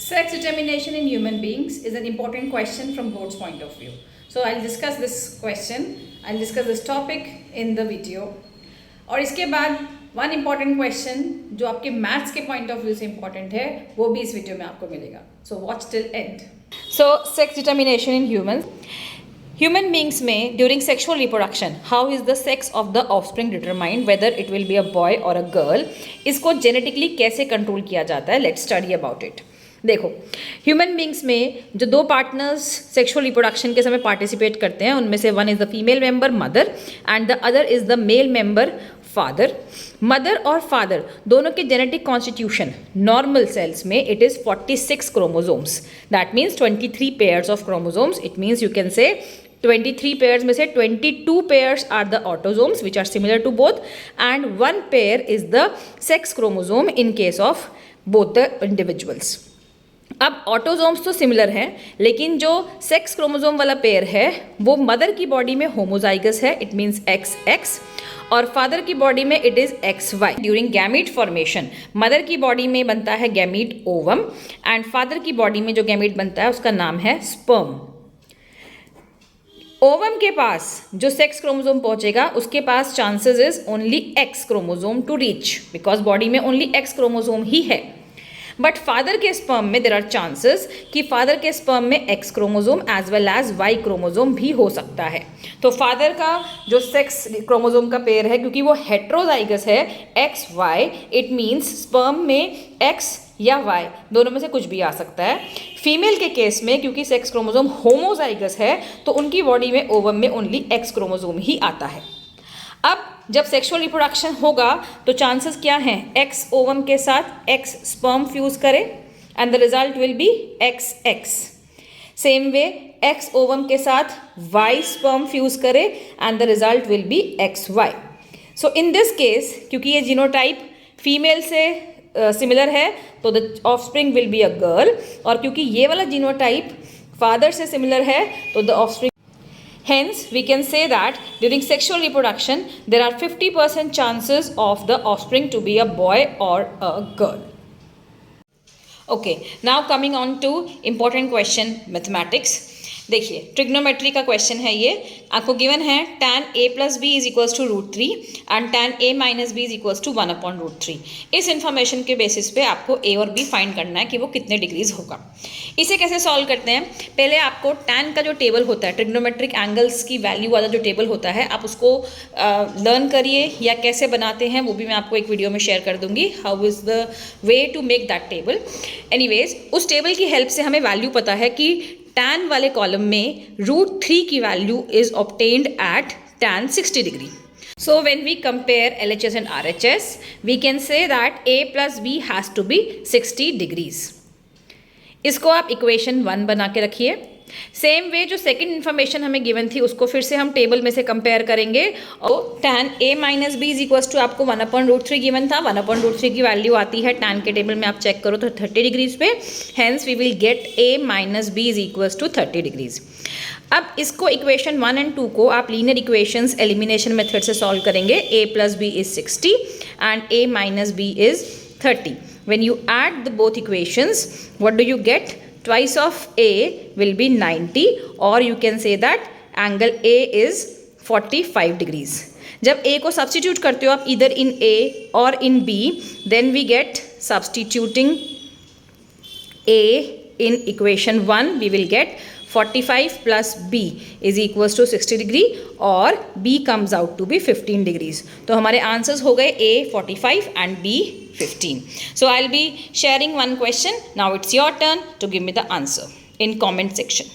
Sex determination in human beings is an important question from board's point of view. So I'll discuss this question, I'll discuss this topic in the video. और इसके बाद one important question जो आपके maths के point of view से important है वो भी इस वीडियो में आपको मिलेगा. So watch till end. So sex determination in human beings में during sexual reproduction how is the sex of the offspring determined whether it will be a boy और अ गर्ल. इसको जेनेटिकली कैसे control किया जाता है, let's study about it. देखो, human beings में जो दो पार्टनर्स सेक्सुअल रिप्रोडक्शन के समय पार्टिसिपेट करते हैं उनमें से one is the female member mother and the other is the male member father. Mother और फादर दोनों के जेनेटिक कॉन्स्टिट्यूशन नॉर्मल सेल्स में it is 46 chromosomes. That means 23 pairs of chromosomes. It means you can say 23 pairs में से 22 pairs are the autosomes which are similar to both and 1 pair is the sex chromosome in case of both the individuals. अब autosomes तो similar हैं लेकिन जो sex chromosome वाला pair है वो मदर की बॉडी में होमोजाइगस है. इट मीन्स XX और फादर की बॉडी में it is XY. During gamete formation mother की बॉडी में बनता है गैमीट ओवम एंड फादर की बॉडी में जो गैमीट बनता है उसका नाम है स्पर्म. ओवम के पास जो सेक्स क्रोमोसोम पहुंचेगा उसके पास chances is only X chromosome to reach because body में ओनली X क्रोमोसोम ही है. बट फादर के स्पर्म में देर आर चांसेस कि फादर के स्पर्म में X chromosome as well as Y chromosome भी हो सकता है. तो फादर का जो सेक्स क्रोमोसोम का पेयर है क्योंकि वो हेट्रोजाइगस है XY, इट मीन्स स्पर्म में X या Y दोनों में से कुछ भी आ सकता है. फीमेल के केस में क्योंकि सेक्स क्रोमोसोम होमोजाइगस है तो उनकी बॉडी में ओवम में ओनली X क्रोमोसोम ही आता है. अब जब सेक्सुअल रिप्रोडक्शन होगा तो चांसेस क्या हैं, X ओवम के साथ X स्पर्म फ्यूज करे and the result will be XX. Same way X ovum के साथ Y स्पर्म फ्यूज करे and the result will be XY. So in this case क्योंकि ये जीनोटाइप फीमेल से सिमिलर है तो the offspring will be a girl और क्योंकि ये वाला जीनोटाइप फादर से सिमिलर है तो the offspring. Hence, we can say that during sexual reproduction, there are 50% chances of the offspring to be a boy or a girl. Okay, now coming on to important question, mathematics. देखिए, trigonometry का question है ये. आपको given है tan a plus b is equals to √3 and tan a minus b is equals to 1/√3. इस information के basis पे आपको a और b फाइंड करना है कि वो कितने डिग्रीज होगा. इसे कैसे सॉल्व करते हैं, पहले आपको tan का जो टेबल होता है ट्रिग्नोमेट्रिक एंगल्स की वैल्यू वाला जो टेबल होता है आप उसको लर्न करिए या कैसे बनाते हैं वो भी मैं आपको एक वीडियो में शेयर कर दूंगी. How is the way to make that table. Anyways उस टेबल की हेल्प से हमें वैल्यू पता है कि tan वाले कॉलम में √3 की value is obtained at tan 60 degree. So when we compare LHS and RHS, we can say that A plus B has to be 60 degrees. इसको आप इक्वेशन 1 बना के रखिए. सेम वे जो सेकंड इन्फॉर्मेशन हमें गिवन थी उसको फिर से हम टेबल में से कंपेयर करेंगे और tan A minus B is equals to आपको 1/√3 गिवन था. 1/√3 की वैल्यू आती है tan के टेबल में आप चेक करो तो 30 डिग्रीज पे. Hence we will get A minus B is equals to 30 degrees. अब इसको इक्वेशन 1 एंड 2 को आप लीनियर इक्वेशंस एलिमिनेशन मेथड से सॉल्व करेंगे. A plus B is 60 and A minus B is 30. When you add the both equations, what do you get? Twice of A will be 90 or you can say that angle A is 45 degrees. जब A को substitute करते हो आप either in A or in B, then we get substituting A in equation 1 we will get 45 plus B is equals to 60 degree और B comes out to be 15 degrees. तो हमारे answers हो गए A 45 and B 15. So I'll be sharing one question. Now it's your turn to give me the answer in comment section.